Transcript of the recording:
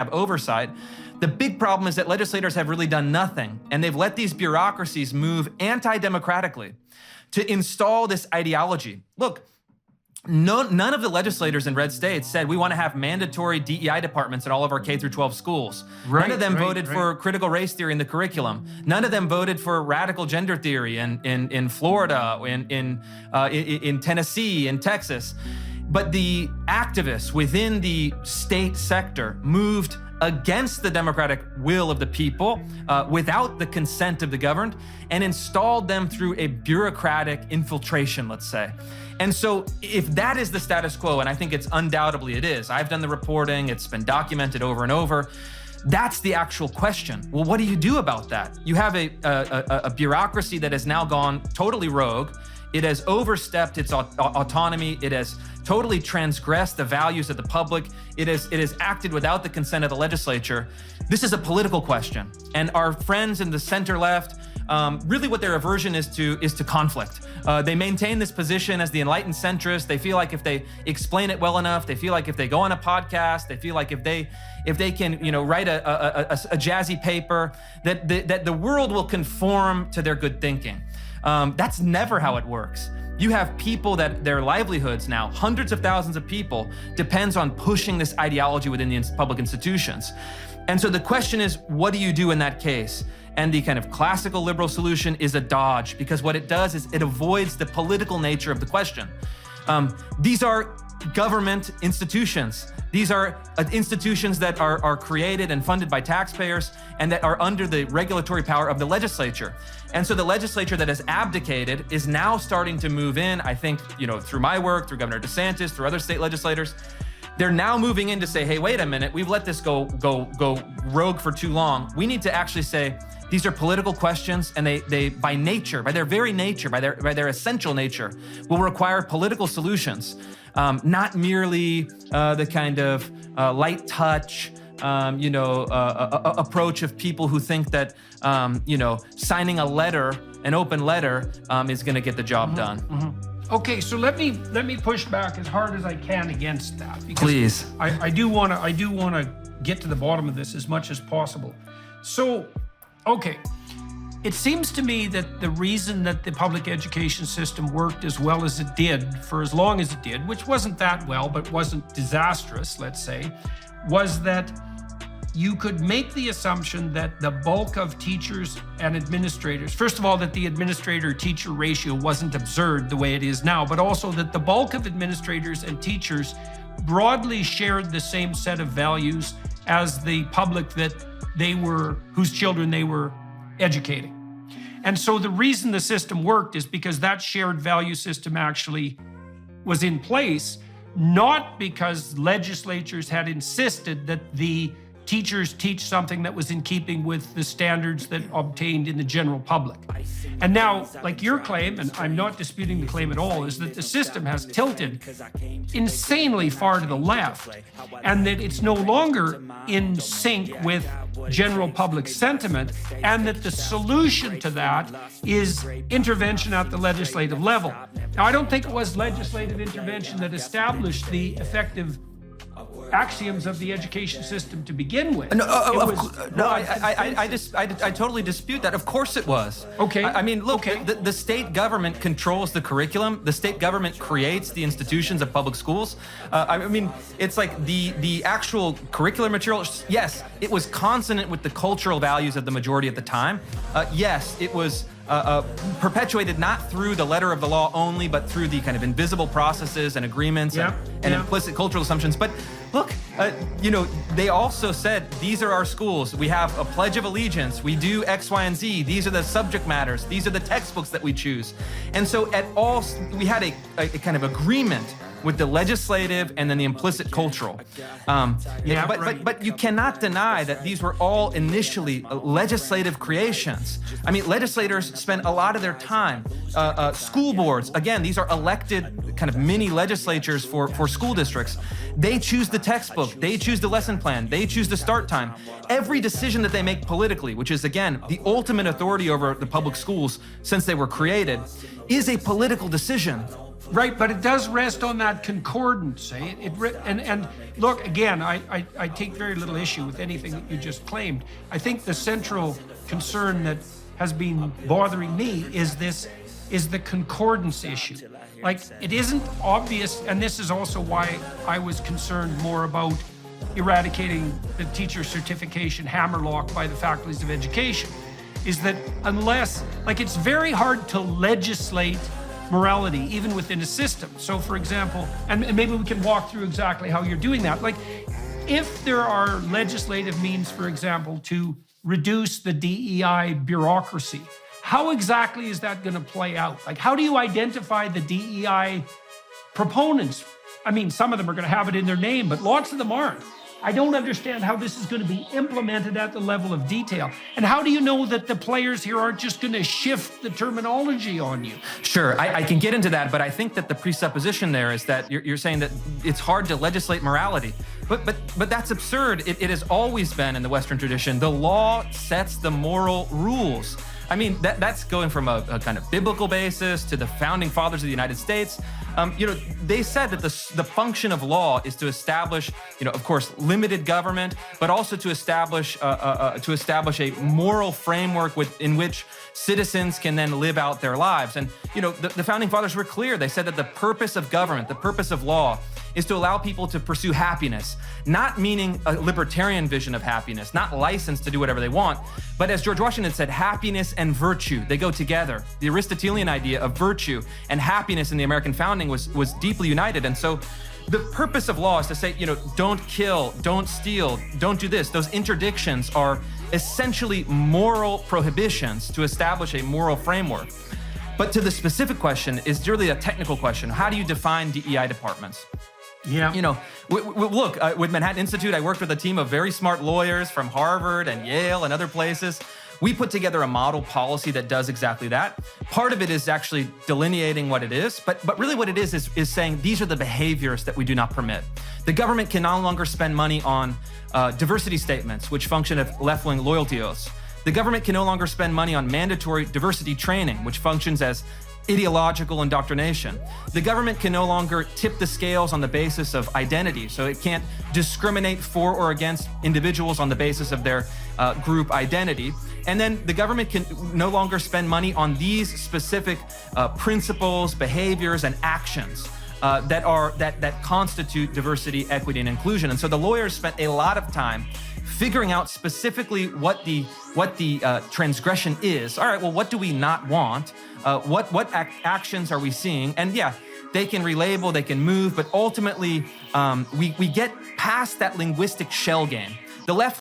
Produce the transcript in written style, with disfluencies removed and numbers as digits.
have oversight. The big problem is that legislators have really done nothing, and they've let these bureaucracies move anti-democratically to install this ideology. Look, none of the legislators in red states said we want to have mandatory DEI departments in all of our K through 12 schools. None of them voted for critical race theory in the curriculum. None of them voted for radical gender theory in Florida, in Tennessee, in Texas. But the activists within the state sector moved against the democratic will of the people, without the consent of the governed, and installed them through a bureaucratic infiltration, let's say. And so if that is the status quo, and I think it's undoubtedly it is, I've done the reporting, it's been documented over and over, that's the actual question. Well, what do you do about that? You have a bureaucracy that has now gone totally rogue. It has overstepped its autonomy. It has totally transgressed the values of the public. It has acted without the consent of the legislature. This is a political question. And our friends in the center left, really what their aversion is to conflict. They maintain this position as the enlightened centrists. They feel like if they explain it well enough, they feel like if they go on a podcast, they feel like if they can, write a jazzy paper, that the world will conform to their good thinking. That's never how it works. You have people that their livelihoods now, hundreds of thousands of people, depends on pushing this ideology within the public institutions. And so the question is, what do you do in that case? And the kind of classical liberal solution is a dodge, because what it does is it avoids the political nature of the question. These are government institutions. These are institutions that are created and funded by taxpayers and that are under the regulatory power of the legislature. And so the legislature that has abdicated is now starting to move in, I think, through my work, through Governor DeSantis, through other state legislators. They're now moving in to say, hey, wait a minute, we've let this go rogue for too long. We need to actually say, these are political questions, and they by nature, by their very nature, by their essential nature, will require political solutions, not merely the kind of light touch, approach of people who think that, signing a letter, an open letter, is going to get the job done. Okay, so let me push back as hard as I can against that. Because please. I do want to get to the bottom of this as much as possible. So, okay, it seems to me that the reason that the public education system worked as well as it did for as long as it did, which wasn't that well, but wasn't disastrous, let's say, was that you could make the assumption that the bulk of teachers and administrators, first of all, that the administrator-teacher ratio wasn't absurd the way it is now, but also that the bulk of administrators and teachers broadly shared the same set of values as the public whose children they were educating. And so the reason the system worked is because that shared value system actually was in place, not because legislatures had insisted that the teachers teach something that was in keeping with the standards that obtained in the general public. And now, like your claim, and I'm not disputing the claim at all, is that the system has tilted insanely far to the left, and that it's no longer in sync with general public sentiment, and that the solution to that is intervention at the legislative level. Now, I don't think it was legislative intervention that established the effective axioms of the education system to begin with. I totally dispute that. Of course it was. Okay. I mean, look, the state government controls the curriculum. The state government creates the institutions of public schools. I mean, it's like the actual curricular material, yes, it was consonant with the cultural values of the majority at the time. Yes, it was perpetuated not through the letter of the law only, but through the kind of invisible processes and agreements and implicit cultural assumptions. But look, they also said, these are our schools. We have a Pledge of Allegiance. We do X, Y, and Z. These are the subject matters. These are the textbooks that we choose. And so we had a kind of agreement with the legislative and then the implicit cultural. But you cannot deny that these were all initially legislative creations. I mean, legislators spent a lot of their time. School boards, again, these are elected kind of mini legislatures for school districts. They choose the textbook, they choose the lesson plan, they choose the start time. Every decision that they make politically, which is, again, the ultimate authority over the public schools since they were created, is a political decision. Right, but it does rest on that concordance. Eh? And look, again, I take very little issue with anything that you just claimed. I think the central concern that has been bothering me is the concordance issue. Like, it isn't obvious, and this is also why I was concerned more about eradicating the teacher certification hammerlock by the faculties of education, is that unless, like, it's very hard to legislate morality, even within a system. So for example, and maybe we can walk through exactly how you're doing that. Like, if there are legislative means, for example, to reduce the DEI bureaucracy, how exactly is that going to play out? Like, how do you identify the DEI proponents? I mean, some of them are going to have it in their name, but lots of them aren't. I don't understand how this is going to be implemented at the level of detail. And how do you know that the players here aren't just going to shift the terminology on you? Sure, I can get into that, but I think that the presupposition there is that you're saying that it's hard to legislate morality. But that's absurd. It has always been in the Western tradition. The law sets the moral rules. I mean, that's going from a kind of biblical basis to the founding fathers of the United States. They said that the function of law is to establish, of course, limited government, but also to establish a moral framework in which citizens can then live out their lives. And the founding fathers were clear. They said that the purpose of government, the purpose of law, is to allow people to pursue happiness, not meaning a libertarian vision of happiness, not license to do whatever they want, but as George Washington said, happiness and virtue, they go together. The Aristotelian idea of virtue and happiness in the American founding was deeply united. And so the purpose of law is to say, don't kill, don't steal, don't do this. Those interdictions are essentially moral prohibitions to establish a moral framework. But to the specific question is really a technical question. How do you define DEI departments? Yeah. Look, with Manhattan Institute, I worked with a team of very smart lawyers from Harvard and Yale and other places. We put together a model policy that does exactly that. Part of it is actually delineating what it is, but really what it is saying these are the behaviors that we do not permit. The government can no longer spend money on diversity statements, which function as left-wing loyalty oaths. The government can no longer spend money on mandatory diversity training, which functions as ideological indoctrination. The government can no longer tip the scales on the basis of identity, so it can't discriminate for or against individuals on the basis of their group identity. And then the government can no longer spend money on these specific principles, behaviors, and actions that constitute diversity, equity, and inclusion. And so the lawyers spent a lot of time figuring out specifically what the transgression is. All right, well, what do we not want? What actions are we seeing? And yeah, they can relabel, they can move, but ultimately we get past that linguistic shell game. The left